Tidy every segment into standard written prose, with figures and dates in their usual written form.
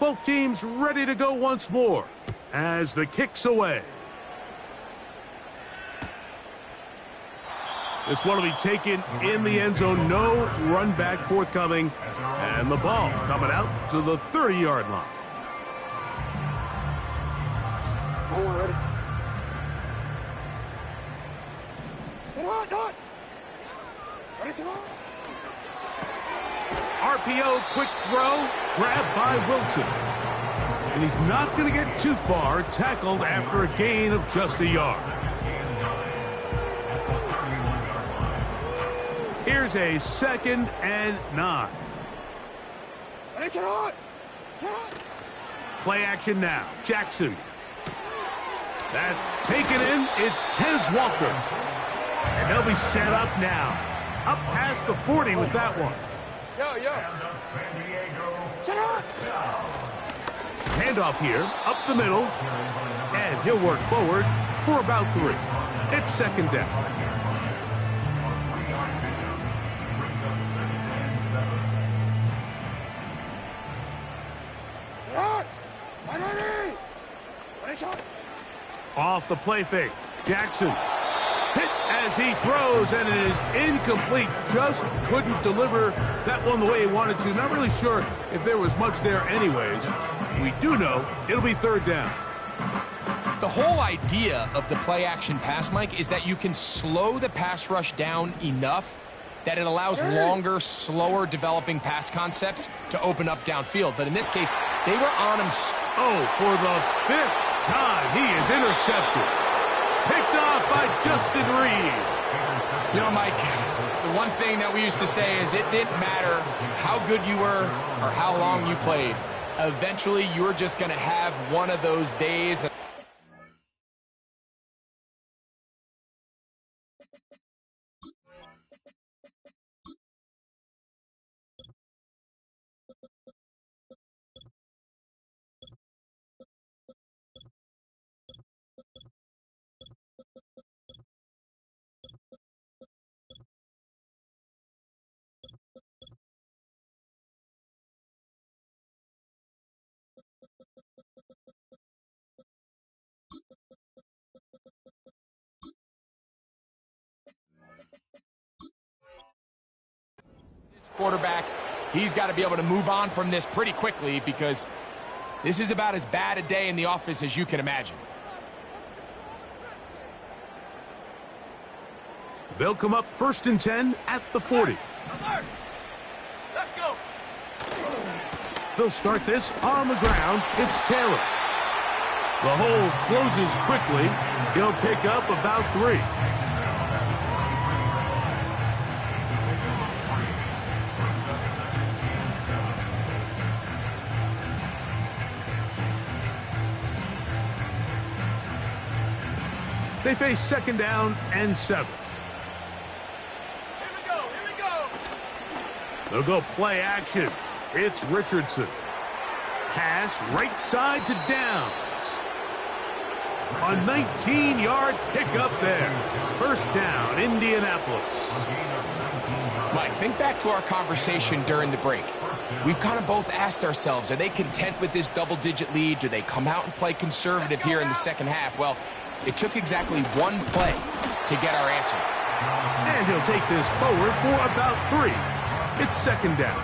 Both teams ready to go once more as the kick's away. This one will be taken in the end zone. No run back forthcoming. And the ball coming out to the 30-yard line. RPO, quick throw, grabbed by Wilson. And he's not going to get too far, tackled after a gain of just a yard. Here's a 2nd and 9. Play action now. Jackson. That's taken in. It's Tez Walker. And they'll be set up now. Up past the 40 with that one. Handoff here, up the middle. And he'll work forward for about 3. It's 2nd down. Off the play fake. Jackson. Hit as he throws, and it is incomplete. Just couldn't deliver that one the way he wanted to. Not really sure if there was much there anyways. We do know it'll be 3rd down. The whole idea of the play-action pass, Mike, is that you can slow the pass rush down enough that it allows longer, slower developing pass concepts to open up downfield. But in this case, they were on him. Oh, for the 5th time, he is intercepted. Picked off by Justin Reed. You know, Mike, the one thing that we used to say is it didn't matter how good you were or how long you played. Eventually, you're just going to have one of those days. Quarterback, he's got to be able to move on from this pretty quickly because this is about as bad a day in the office as you can imagine. They'll come up 1st and 10 at the 40. Let's go. They'll start this on the ground. It's Taylor. The hole closes quickly. He'll pick up about 3. They face 2nd down and 7. Here we go. They'll go play action. It's Richardson. Pass right side to Downs. A 19-yard pickup there. 1st down, Indianapolis. Mike, think back to our conversation during the break. We've kind of both asked ourselves, are they content with this double-digit lead? Do they come out and play conservative here in the 2nd half? Well, it took exactly 1 play to get our answer. And he'll take this forward for about 3. It's 2nd down.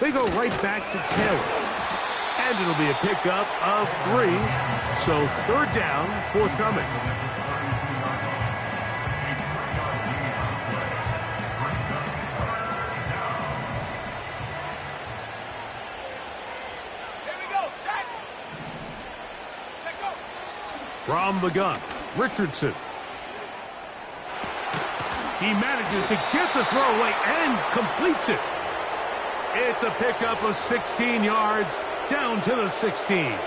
They go right back to Taylor. And it'll be a pickup of 3. So 3rd down, forthcoming. From the gun, Richardson. He manages to get the throw away and completes it. It's a pickup of 16 yards down to the 16.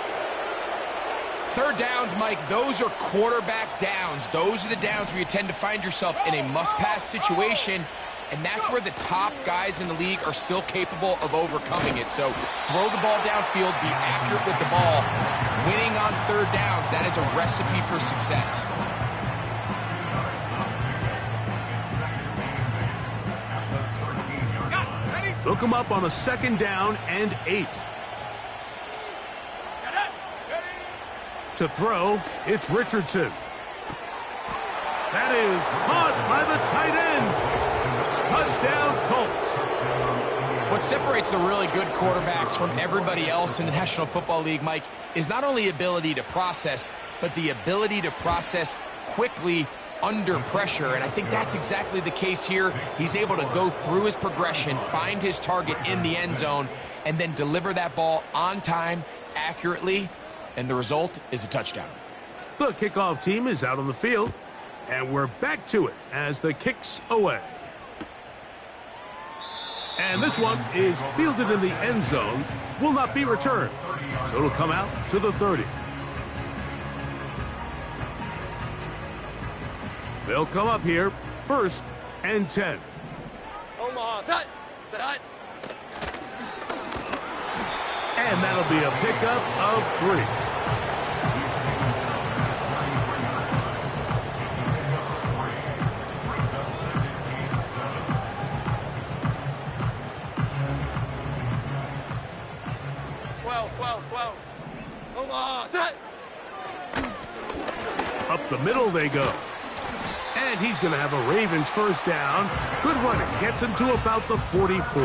3rd downs, Mike, those are quarterback downs. Those are the downs where you tend to find yourself in a must-pass situation. and that's where the top guys in the league are still capable of overcoming it. So throw the ball downfield, be accurate with the ball. Winning on third downs, that is a recipe for success. Look him up on a 2nd down and 8. To throw, it's Richardson. That is caught by the tight end. Touchdown, Colts. What separates the really good quarterbacks from everybody else in the National Football League, Mike, is not only ability to process, but the ability to process quickly under pressure, and I think that's exactly the case here. He's able to go through his progression, find his target in the end zone, and then deliver that ball on time, accurately, and the result is a touchdown. The kickoff team is out on the field, and we're back to it as the kick's away. And this one is fielded in the end zone, will not be returned, so it'll come out to the 30. They'll come up here, 1st and 10. Omaha, set hut. And that'll be a pickup of 3. Well. Omaha, set. Up the middle they go. And he's going to have a Ravens 1st down. Good running. Gets him to about the 44.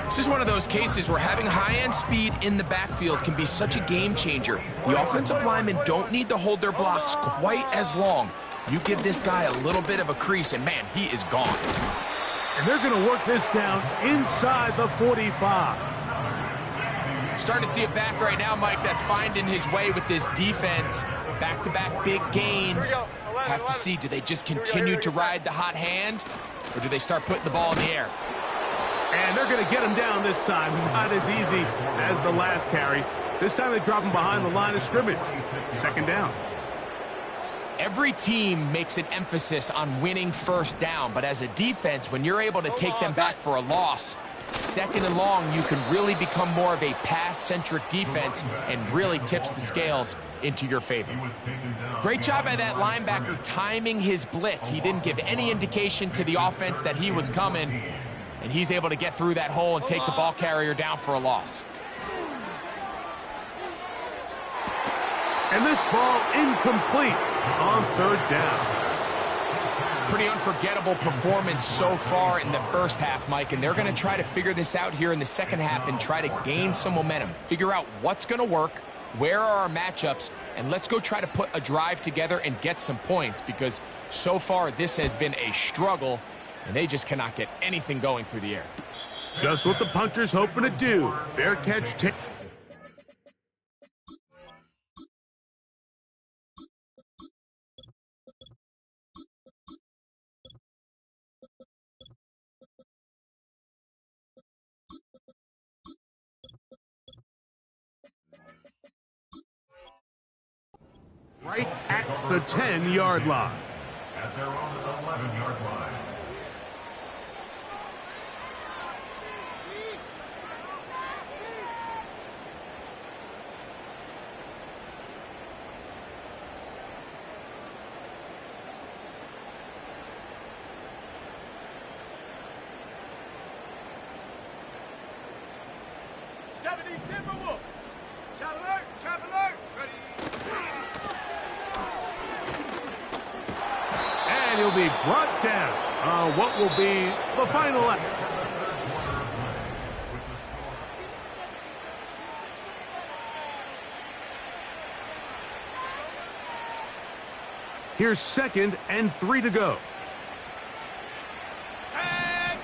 This is one of those cases where having high-end speed in the backfield can be such a game changer. The offensive linemen don't need to hold their blocks quite as long. You give this guy a little bit of a crease, and man, he is gone. And they're going to work this down inside the 45. Starting to see it back right now, Mike, that's finding his way with this defense. Back-to-back big gains. Have to see, do they just continue to ride the hot hand, or do they start putting the ball in the air? And they're going to get him down this time. Not as easy as the last carry. This time they drop him behind the line of scrimmage. 2nd down. Every team makes an emphasis on winning 1st down, but as a defense, when you're able to take them back for a loss, 2nd and long, you can really become more of a pass-centric defense and really tips the scales into your favor. Great job by that linebacker timing his blitz. He didn't give any indication to the offense that he was coming, and he's able to get through that hole and take the ball carrier down for a loss. And this ball incomplete on 3rd down. Pretty unforgettable performance so far in the 1st half, Mike, and they're going to try to figure this out here in the 2nd half and try to gain some momentum, figure out what's going to work, where are our matchups, and let's go try to put a drive together and get some points, because so far this has been a struggle, and they just cannot get anything going through the air. Just what the punter's hoping to do. Fair catch. Right at the 10-yard line. At their own 11-yard line. Timberwolf. Shot alert, ready. And he'll be brought down on what will be the final. Here's 2nd and 3 to go. Set.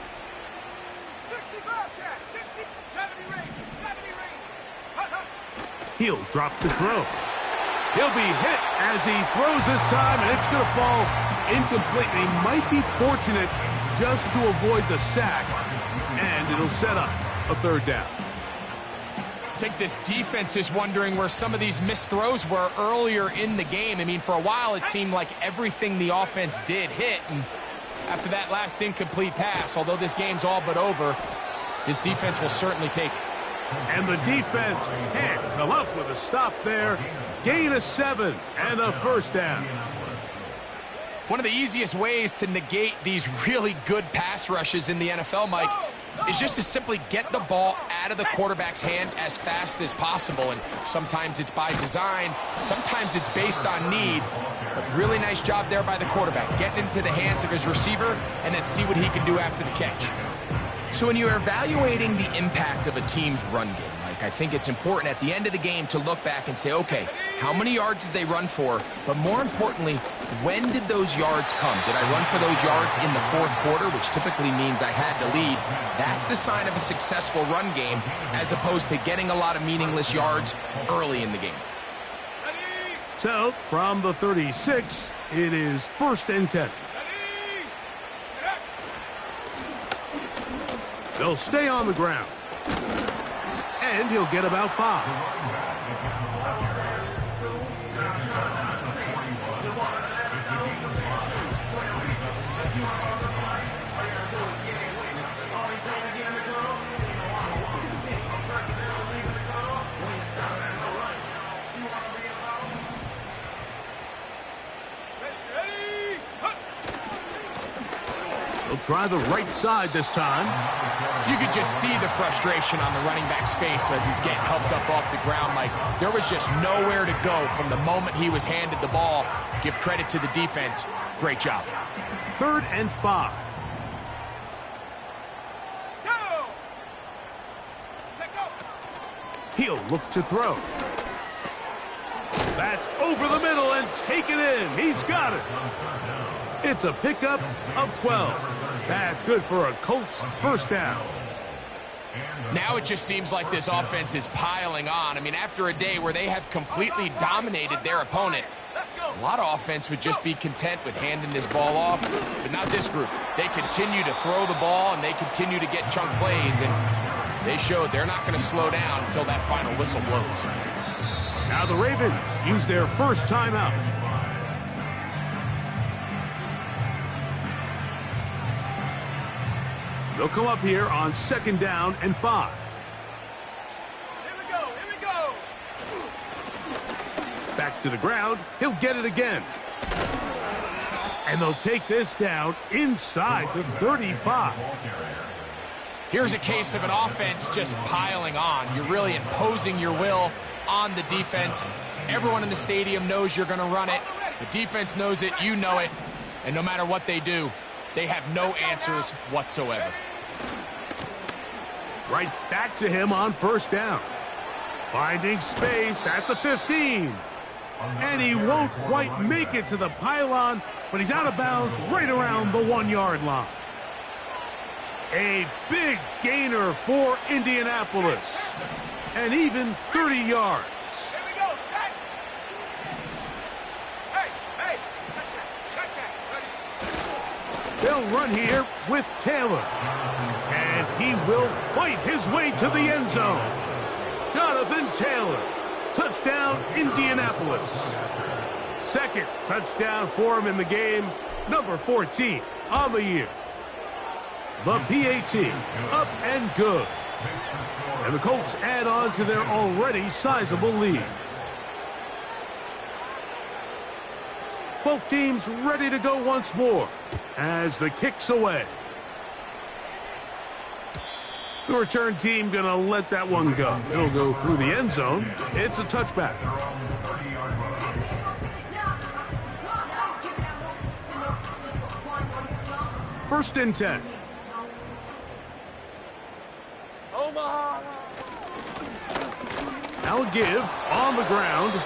65 cat, 60, 70 range, 70 range. Hut, hut. He'll drop the throw. He'll be hit as he throws this time, and it's going to fall incomplete. He might be fortunate just to avoid the sack, and it'll set up a 3rd down. I think this defense is wondering where some of these missed throws were earlier in the game. I mean, for a while it seemed like everything the offense did hit, and after that last incomplete pass. Although this game's all but over, this defense will certainly take it. And the defense can't come up with a stop there. Gain of 7 and a first down. One of the easiest ways to negate these really good pass rushes in the NFL, Mike, is just to simply get the ball out of the quarterback's hand as fast as possible. And sometimes it's by design, sometimes it's based on need. But really nice job there by the quarterback, getting into the hands of his receiver and then see what he can do after the catch. So when you're evaluating the impact of a team's run game, Mike, I think it's important at the end of the game to look back and say, okay, how many yards did they run for? But more importantly, when did those yards come? Did I run for those yards in the fourth quarter, which typically means I had to lead? That's the sign of a successful run game, as opposed to getting a lot of meaningless yards early in the game. So, from the 36, it is 1st and 10. They'll stay on the ground. And he'll get about 5. He'll try the right side this time. You could just see the frustration on the running back's face as he's getting helped up off the ground. Like, there was just nowhere to go from the moment he was handed the ball. Give credit to the defense. Great job. 3rd and 5. Go! He'll look to throw. That's over the middle and taken in. He's got it. It's a pickup of 12. That's good for a Colts first down. Now it just seems like this offense is piling on. I mean, after a day where they have completely dominated their opponent, a lot of offense would just be content with handing this ball off, but not this group. They continue to throw the ball, and they continue to get chunk plays, and they showed they're not going to slow down until that final whistle blows. Now the Ravens use their first timeout. They'll come up here on 2nd down and 5. Here we go, here we go. Back to the ground. He'll get it again. And they'll take this down inside the 35. Here's a case of an offense just piling on. You're really imposing your will on the defense. Everyone in the stadium knows you're going to run it. The defense knows it, you know it. And no matter what they do, they have no answers whatsoever. Right back to him on 1st down. Finding space at the 15. And he won't quite make it to the pylon, but he's out of bounds right around the 1-yard line. A big gainer for Indianapolis. And even 30 yards. Here we go, set. Hey, check that. Ready. They'll run here with Taylor. And he will fight his way to the end zone. Jonathan Taylor. Touchdown, Indianapolis. 2nd touchdown for him in the game. Number 14 on the year. The PAT up and good. And the Colts add on to their already sizable lead. Both teams ready to go once more as the kick's away. The return team going to let that one go. It'll go through the end zone. It's a touchback. First and 10. Now a give on the ground.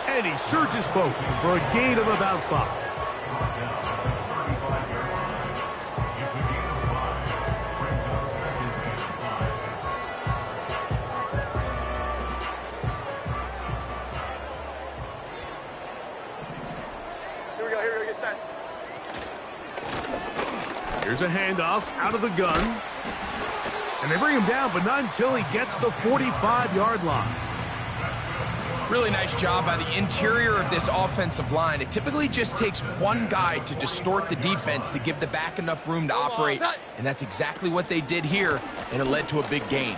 And he surges forward for a gain of about 5. Here's a handoff out of the gun. And they bring him down, but not until he gets the 45-yard line. Really nice job by the interior of this offensive line. It typically just takes one guy to distort the defense to give the back enough room to operate, and that's exactly what they did here, and it led to a big gain.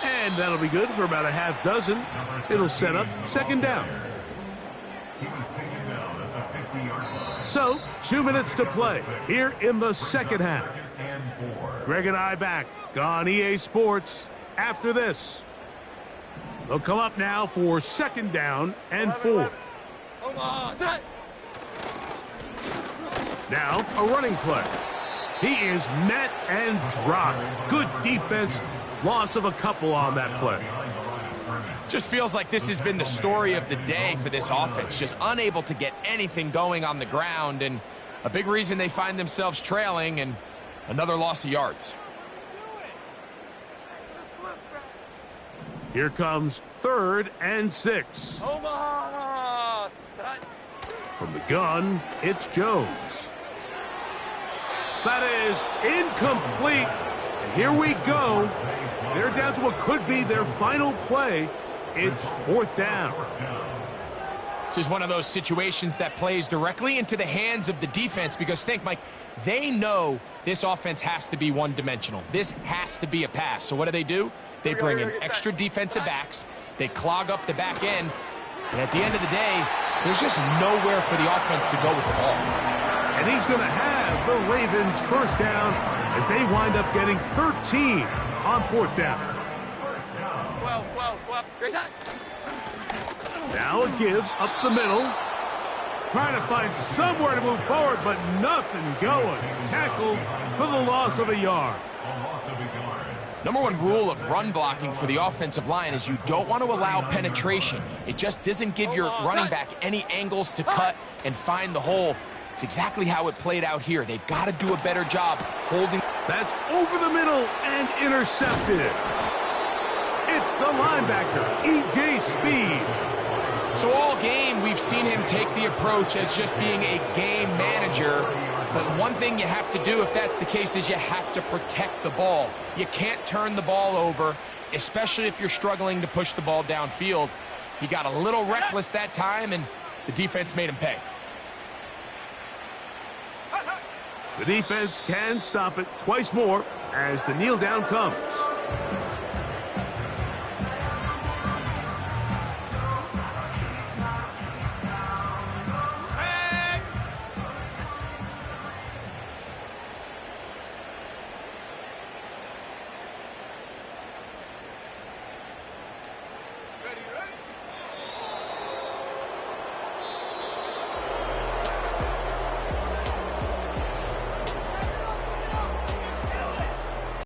And that'll be good for about a half dozen. It'll set up second down. So, 2 minutes to play here in the second half. Greg and I back on EA Sports after this. They'll come up now for second down and 4. Now, a running play. He is met and dropped. Good defense. Loss of a couple on that play. Just feels like this has been the story of the day for this offense. Just unable to get anything going on the ground, and a big reason they find themselves trailing, and another loss of yards. Here comes 3rd and 6. From the gun, it's Jones. That is incomplete. And here we go. They're down to what could be their final play. It's 4th down. This is one of those situations that plays directly into the hands of the defense, because think, Mike, they know this offense has to be one-dimensional. This has to be a pass. So what do? They bring in extra defensive backs. They clog up the back end. And at the end of the day, there's just nowhere for the offense to go with the ball. And he's going to have the Ravens first down as they wind up getting 13 on 4th down. Now a give up the middle. Trying to find somewhere to move forward, but nothing going. Tackled for the loss of a yard. Number one rule of run blocking for the offensive line is you don't want to allow penetration. It just doesn't give your running back any angles to cut and find the hole. It's exactly how it played out here. They've got to do a better job holding. That's over the middle and intercepted. It's the linebacker, E.J. Speed. So all game, we've seen him take the approach as just being a game manager. But one thing you have to do if that's the case is you have to protect the ball. You can't turn the ball over, especially if you're struggling to push the ball downfield. He got a little reckless that time, and the defense made him pay. The defense can stop it twice more as the kneel down comes.